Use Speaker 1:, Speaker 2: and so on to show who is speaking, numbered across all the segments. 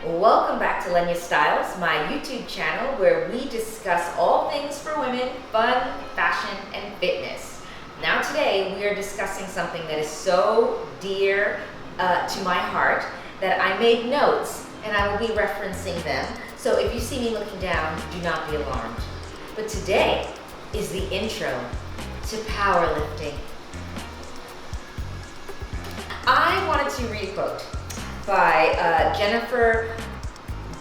Speaker 1: Welcome back to Lenya Styles, my YouTube channel where we discuss all things for women, fun, fashion, and fitness. Now today we are discussing something that is so dear to my heart that I made notes and I will be referencing them. So if you see me looking down, do not be alarmed. But today is the intro to powerlifting. I wanted to read a quote by Jennifer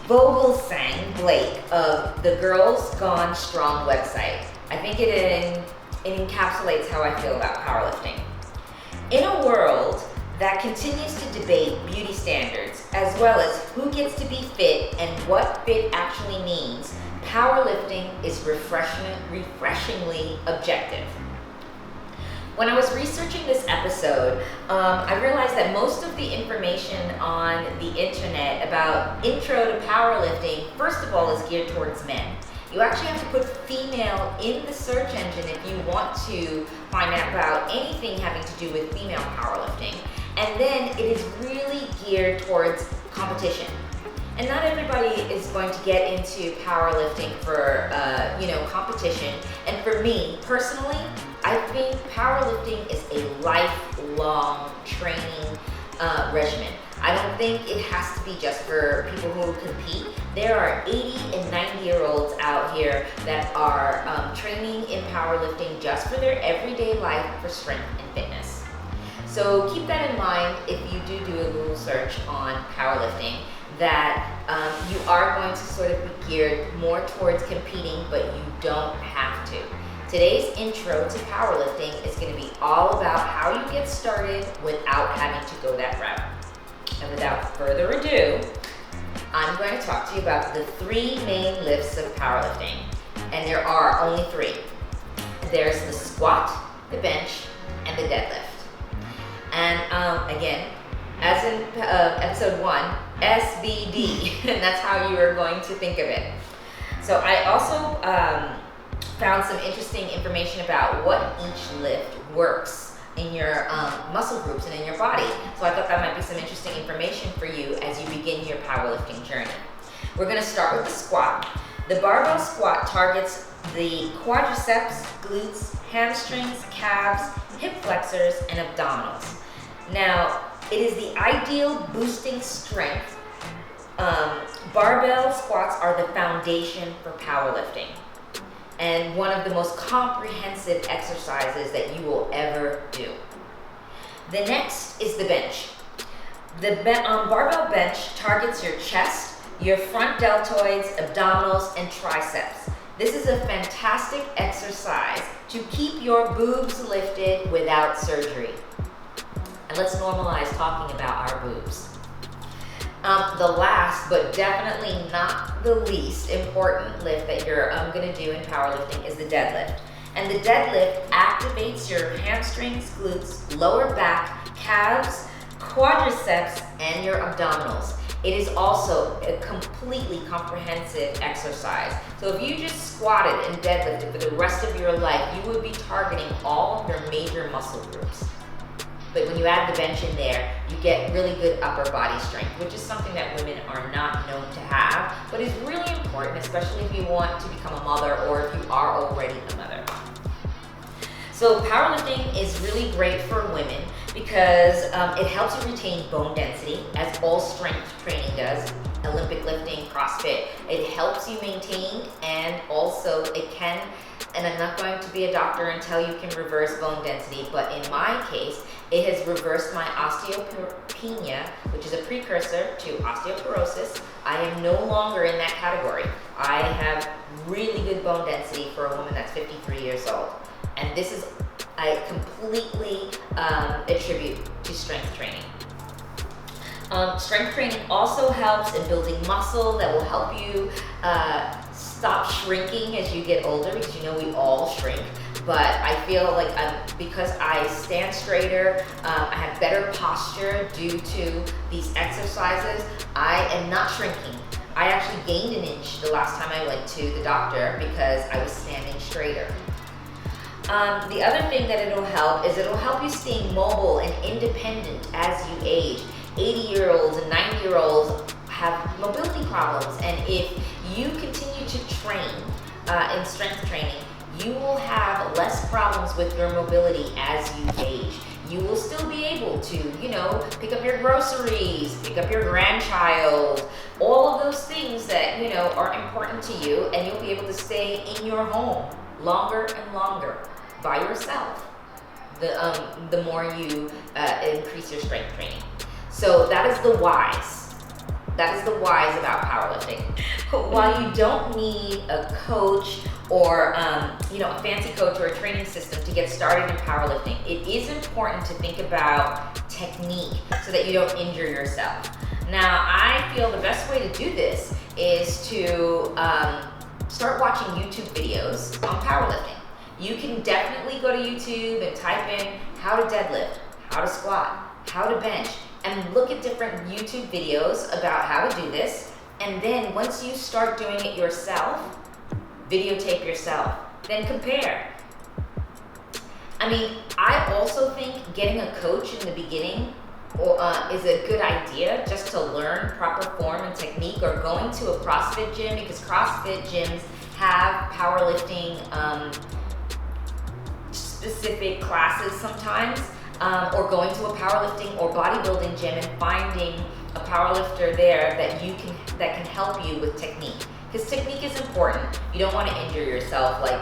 Speaker 1: Vogelsang Blake of the Girls Gone Strong website. I think it encapsulates how I feel about powerlifting. In a world that continues to debate beauty standards as well as who gets to be fit and what fit actually means, powerlifting is refreshingly objective. When I was researching this episode, I realized that most of the information on the internet about intro to powerlifting, first of all, is geared towards men. You actually have to put female in the search engine if you want to find out about anything having to do with female powerlifting. And then it is really geared towards competition. And not everybody is going to get into powerlifting for, competition. And for me, personally, I think powerlifting is a lifelong training regimen. I don't think it has to be just for people who compete. There are 80 and 90-year-olds out here that are training in powerlifting just for their everyday life for strength and fitness. So keep that in mind if you do a Google search on powerlifting, that you are going to sort of be geared more towards competing, but you don't have to. Today's intro to powerlifting is going to be all about how you get started without having to go that route. And without further ado, I'm going to talk to you about the three main lifts of powerlifting. And there are only three. There's the squat, the bench, and the deadlift. And again, as in episode 1, SBD, and that's how you are going to think of it. So I also found some interesting information about what each lift works in your muscle groups and in your body. So I thought that might be some interesting information for you as you begin your powerlifting journey. We're going to start with the squat. The barbell squat targets the quadriceps, glutes, hamstrings, calves, hip flexors, and abdominals. Now, it is the ideal boosting strength. Barbell squats are the foundation for powerlifting and one of the most comprehensive exercises that you will ever do. The next is the bench. The barbell bench targets your chest, your front deltoids, abdominals, and triceps. This is a fantastic exercise to keep your boobs lifted without surgery. And let's normalize talking about our boobs. The last, but definitely not the least important lift that you're going to do in powerlifting is the deadlift. And the deadlift activates your hamstrings, glutes, lower back, calves, quadriceps, and your abdominals. It is also a completely comprehensive exercise. So if you just squatted and deadlifted for the rest of your life, you would be targeting all of your major muscle groups. But when you add the bench in there, you get really good upper body strength, which is something that women are not known to have, but is really important, especially if you want to become a mother or if you are already a mother. So powerlifting is really great for women because it helps you retain bone density, as all strength training does, Olympic lifting, CrossFit. It helps you maintain, and also it can, and I'm not going to be a doctor and tell you can reverse bone density, but in my case, it has reversed my osteopenia, which is a precursor to osteoporosis. I am no longer in that category. I have really good bone density for a woman that's 53 years old. And this is, I completely attribute to strength training. Strength training also helps in building muscle that will help you stop shrinking as you get older, because we all shrink. But I feel like because I stand straighter, I have better posture due to these exercises, I am not shrinking. I actually gained an inch the last time I went to the doctor because I was standing straighter. The other thing that it'll help is it'll help you stay mobile and independent as you age. 80-year-olds and 90-year-olds have mobility problems. And if you continue to train in strength training, you will have less problems with your mobility as you age. You will still be able to, pick up your groceries, pick up your grandchild, all of those things that, are important to you, and you'll be able to stay in your home longer and longer by yourself, the more you increase your strength training. So that is the whys. That is the whys about powerlifting. While you don't need a coach or a fancy coach or a training system to get started in powerlifting, it is important to think about technique so that you don't injure yourself. Now, I feel the best way to do this is to start watching YouTube videos on powerlifting. You can definitely go to YouTube and type in how to deadlift, how to squat, how to bench, and look at different YouTube videos about how to do this. And then once you start doing it yourself, videotape yourself, then compare. I mean, I also think getting a coach in the beginning is a good idea, just to learn proper form and technique, or going to a CrossFit gym, because CrossFit gyms have powerlifting specific classes sometimes, or going to a powerlifting or bodybuilding gym and finding a powerlifter there that can help you with technique. Because technique is important. You don't want to injure yourself like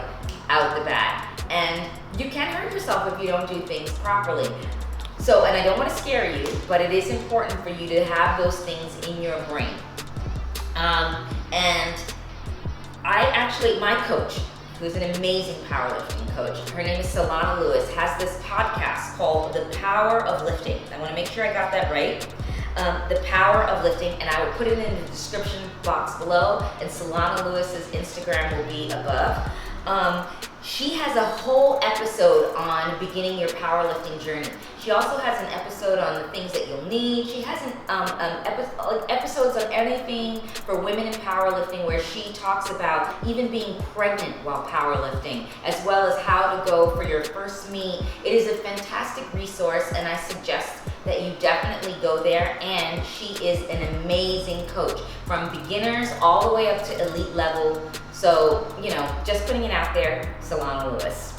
Speaker 1: out the bat. And you can hurt yourself if you don't do things properly. So, and I don't want to scare you, but it is important for you to have those things in your brain. And my coach, who's an amazing powerlifting coach, her name is Solana Lewis, has this podcast called The Power of Lifting. I want to make sure I got that right. The Power of Lifting, and I will put it in the description box below, and Solana Lewis's Instagram will be above. She has a whole episode on beginning your powerlifting journey. She also has an episode on the things that you'll need. She has episodes on anything for women in powerlifting, where she talks about even being pregnant while powerlifting, as well as how to go for your first meet. It is a fantastic resource, and I suggest that you definitely go there. And she is an amazing coach, from beginners all the way up to elite level. So, just putting it out there, Solana Lewis.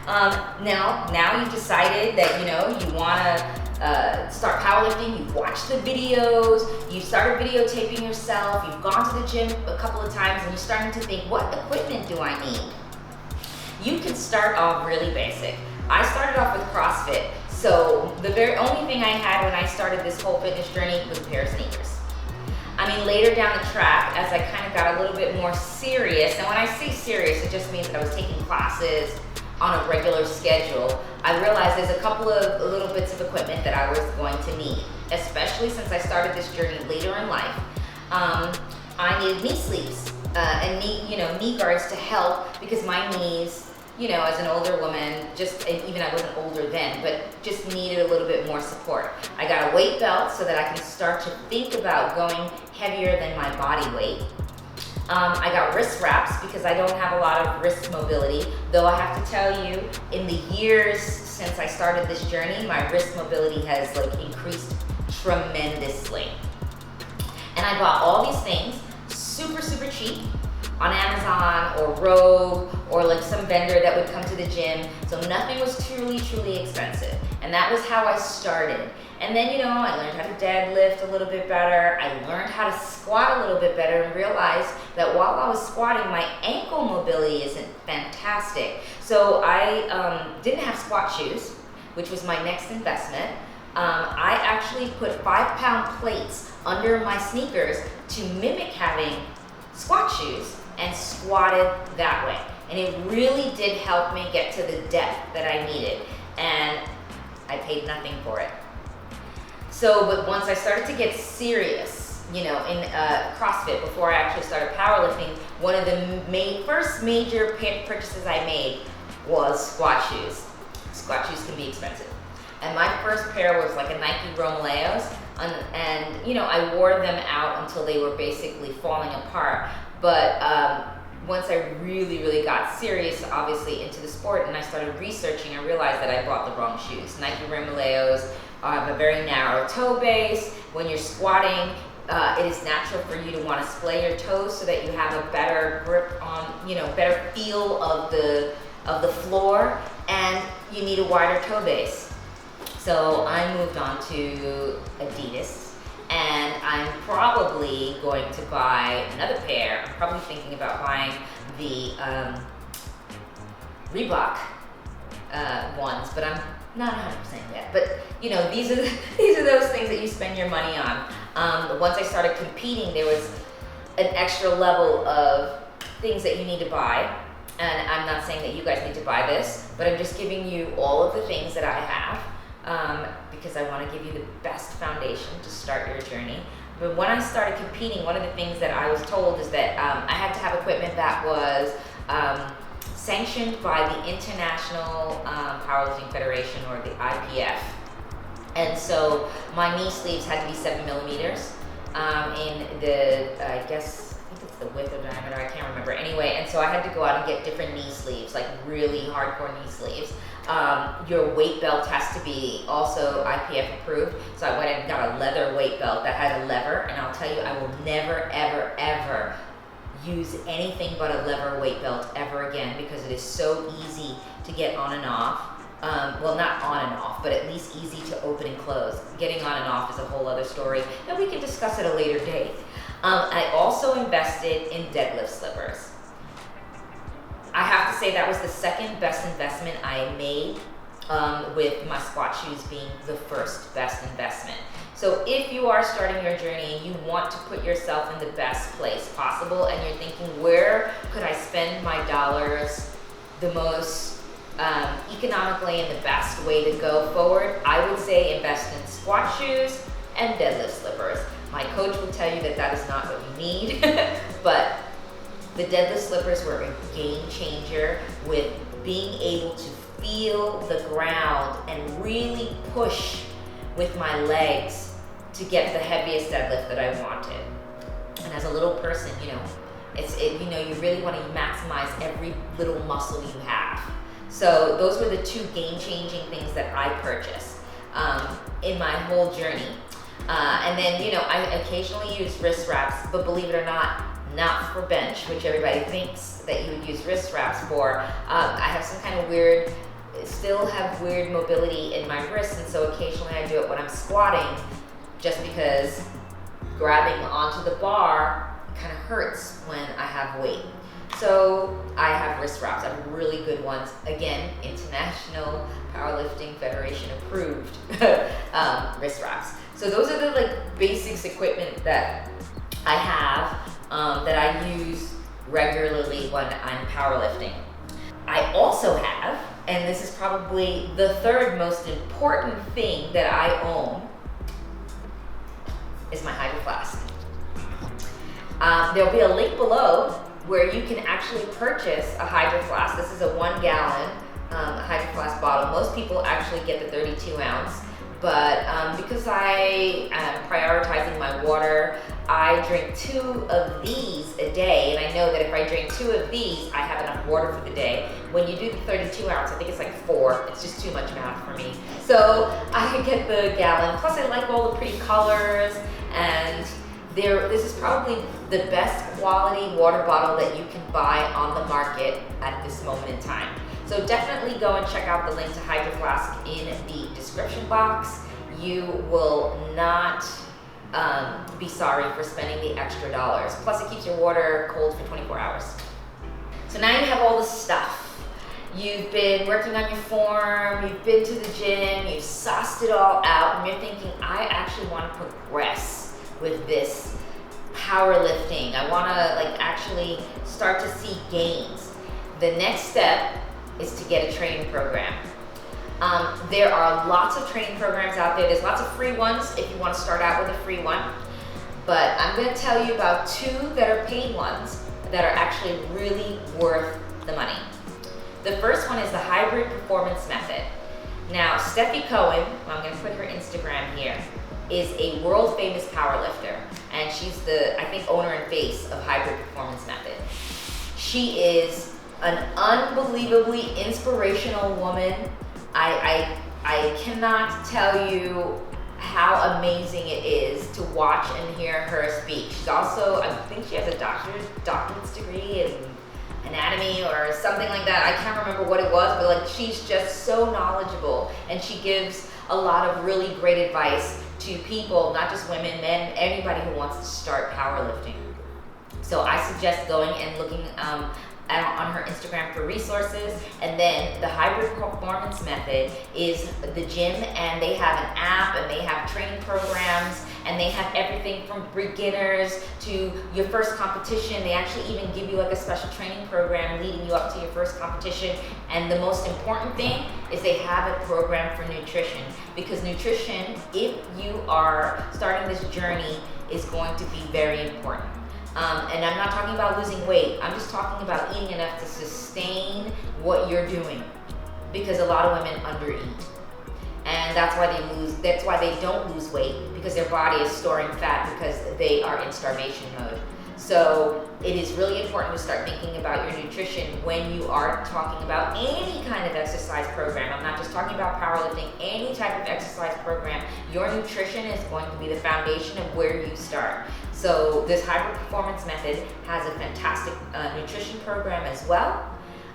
Speaker 1: Now you've decided that, you want to start powerlifting. You've watched the videos, you've started videotaping yourself, you've gone to the gym a couple of times, and you're starting to think, what equipment do I need? You can start off really basic. I started off with CrossFit, so the very only thing I had when I started this whole fitness journey was a pair of sneakers. I mean, later down the track, as I kind of got a little bit more serious, and when I say serious, it just means that I was taking classes on a regular schedule, I realized there's a couple of little bits of equipment that I was going to need, especially since I started this journey later in life. I needed knee sleeves and knee guards to help, because my knees, as an older woman, and even I wasn't older then, but just needed a little bit more support. I got a weight belt so that I can start to think about going heavier than my body weight. I got wrist wraps because I don't have a lot of wrist mobility, though I have to tell you, in the years since I started this journey, my wrist mobility has increased tremendously. And I bought all these things super, super cheap on Amazon or Rogue or some vendor that would come to the gym. So nothing was truly, truly expensive. And that was how I started. And then, I learned how to deadlift a little bit better. I learned how to squat a little bit better, and realized that while I was squatting, my ankle mobility isn't fantastic. So I didn't have squat shoes, which was my next investment. I actually put 5-pound plates under my sneakers to mimic having squat shoes, and squatted that way. And it really did help me get to the depth that I needed. And I paid nothing for it. So, but once I started to get serious, in CrossFit, before I actually started powerlifting, one of the first major purchases I made was squat shoes. Squat shoes can be expensive. And my first pair was a Nike Romaleos, and I wore them out until they were basically falling apart. But once I really, really got serious, obviously, into the sport, and I started researching, I realized that I bought the wrong shoes. Nike Romaleos have a very narrow toe base. When you're squatting, it is natural for you to want to splay your toes so that you have a better grip on, better feel of the floor, and you need a wider toe base. So I moved on to Adidas, and I'm probably going to buy another pair. I'm probably thinking about buying the Reebok ones, but I'm not 100% yet. But these are those things that you spend your money on. Once I started competing, there was an extra level of things that you need to buy. And I'm not saying that you guys need to buy this, but I'm just giving you all of the things that I have, because I want to give you the best foundation to start your journey. But when I started competing, one of the things that I was told is that I had to have equipment that was sanctioned by the International Powerlifting Federation, or the IPF. And so my knee sleeves had to be 7 millimeters in the, I think it's the width or diameter, I can't remember. Anyway, and so I had to go out and get different knee sleeves, like really hardcore knee sleeves. Your weight belt has to be also IPF approved. So I went and got a leather weight belt that had a lever, and I'll tell you, I will never, ever, ever use anything but a lever weight belt ever again, because it is so easy to get on and off. Well, not on and off, but at least easy to open and close. Getting on and off is a whole other story, and we can discuss at a later date. I also invested in deadlift slippers. I have to say that was the second best investment I made, with my squat shoes being the first best investment. So if you are starting your journey and you want to put yourself in the best place possible, and you're thinking, where could I spend my dollars the most economically and the best way to go forward, I would say invest in squat shoes and deadlift slippers. My coach will tell you that that is not what you need, but the deadlift slippers were a game changer with being able to feel the ground and really push with my legs to get the heaviest deadlift that I wanted. And as a little person, you really want to maximize every little muscle you have. So those were the two game-changing things that I purchased in my whole journey. And then, I occasionally use wrist wraps, but believe it or not for bench, which everybody thinks that you would use wrist wraps for. I have some kind of still have weird mobility in my wrists, and so occasionally I do it when I'm squatting, just because grabbing onto the bar kind of hurts when I have weight. So I have wrist wraps. I have really good ones. Again, International Powerlifting Federation approved wrist wraps. So those are the basics equipment that I have, that I use regularly when I'm powerlifting. I also have, and this is probably the third most important thing that I own, is my Hydroplast. There'll be a link below where you can actually purchase a Hydroplast. This is a 1 gallon Hydroplast bottle. Most people actually get the 32 ounce, but because I am prioritizing my water, I drink 2 of these a day, and I know that if I drink 2 of these, I have enough water for the day. When you do the 32 ounce, I think it's 4. It's just too much math for me. So I get the gallon. Plus I like all the pretty colors, and this is probably the best quality water bottle that you can buy on the market at this moment in time. So definitely go and check out the link to Hydroplast in the description box. You will not be sorry for spending the extra dollars. Plus it keeps your water cold for 24 hours. So now you have all the stuff. You've been working on your form, you've been to the gym, you've sussed it all out, and you're thinking, I actually want to progress with this powerlifting. I want to actually start to see gains. The next step is to get a training program. There are lots of training programs out there. There's lots of free ones if you want to start out with a free one. But I'm going to tell you about 2 that are paid ones that are actually really worth the money. The first one is the Hybrid Performance Method. Now, Steffi Cohen, I'm going to put her Instagram here, is a world famous powerlifter, and she's the, I think, owner and face of Hybrid Performance Method. She is an unbelievably inspirational woman. I cannot tell you how amazing it is to watch and hear her speak. She's also, I think she has a doctorate's degree in anatomy or something like that. I can't remember what it was, but like she's just so knowledgeable, and she gives a lot of really great advice to people, not just women, men, anybody who wants to start powerlifting. So I suggest going and looking on her Instagram for resources. And then the hybrid performance method is the gym, and they have an app, and they have training programs, and they have everything from beginners to your first competition. They actually even give you like a special training program leading you up to your first competition. And the most important thing is they have a program for nutrition, because nutrition, if you are starting this journey, is going to be very important. And I'm not talking about losing weight. I'm just talking about eating enough to sustain what you're doing, because a lot of women undereat, and that's why they don't lose weight, because their body is storing fat because they are in starvation mode. So it is really important to start thinking about your nutrition when you are talking about any kind of exercise program. I'm not just talking about powerlifting, any type of exercise program. Your nutrition is going to be the foundation of where you start. So this hybrid performance method has a fantastic nutrition program as well.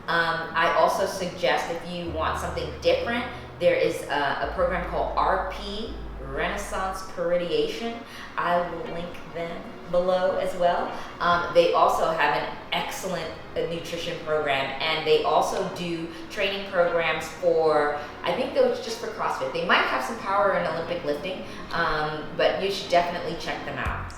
Speaker 1: I also suggest, if you want something different, there is a program called RP, Renaissance Periodization. I will link them below as well. They also have an excellent nutrition program, and they also do training programs for, I think those just for CrossFit. They might have some power and Olympic lifting, but you should definitely check them out.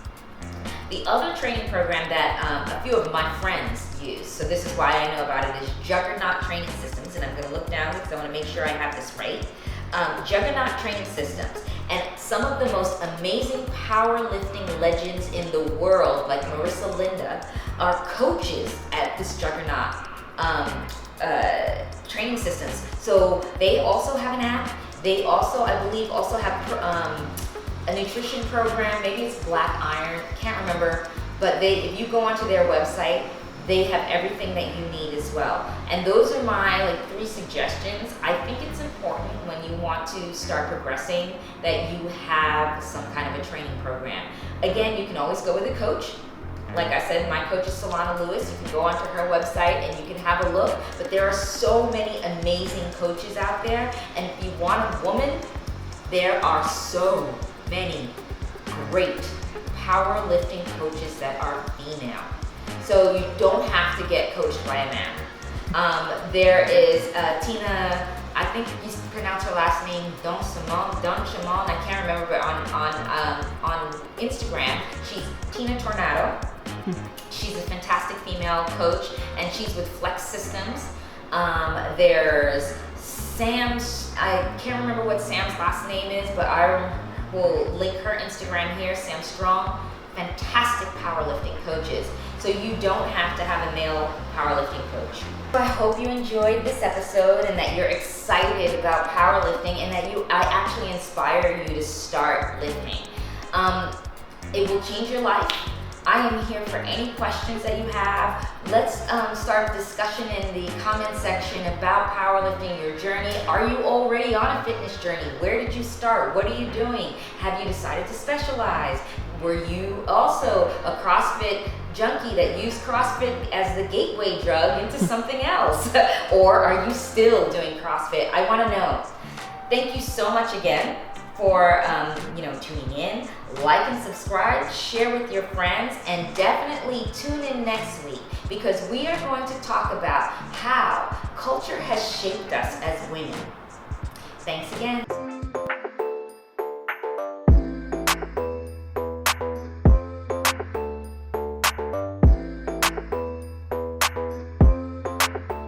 Speaker 1: The other training program that a few of my friends use, so this is why I know about it, is Juggernaut Training Systems, and I'm going to look down because I want to make sure I have this right. Juggernaut Training Systems, and some of the most amazing powerlifting legends in the world, like Marissa Linda, are coaches at this Juggernaut Training Systems. So they also have an app. They also, I believe, also have a nutrition program. Maybe it's Black Iron, can't remember, but if you go onto their website, they have everything that you need as well. And those are my 3 suggestions. I think it's important when you want to start progressing that you have some kind of a training program. Again, you can always go with a coach. Like I said, my coach is Solana Lewis. You can go onto her website and you can have a look, but there are so many amazing coaches out there. And if you want a woman, there are so many great powerlifting coaches that are female. So you don't have to get coached by a man. There is Tina, I think you pronounce her last name Don Shimon, I can't remember, but on Instagram, she's Tina Tornado. She's a fantastic female coach, and she's with Flex Systems. There's Sam's, I can't remember what Sam's last name is, but I will link her Instagram here, Sam Strong. Fantastic powerlifting coaches. So you don't have to have a male powerlifting coach. I hope you enjoyed this episode and that you're excited about powerlifting, and that I actually inspire you to start lifting. It will change your life. I am here for any questions that you have. Let's start a discussion in the comment section about powerlifting, your journey. Are you already on a fitness journey? Where did you start? What are you doing? Have you decided to specialize? Were you also a CrossFit junkie that used CrossFit as the gateway drug into something else? Or are you still doing CrossFit? I want to know. Thank you so much again for tuning in. Like and subscribe, share with your friends, and definitely tune in next week, because we are going to talk about how culture has shaped us as women. Thanks again.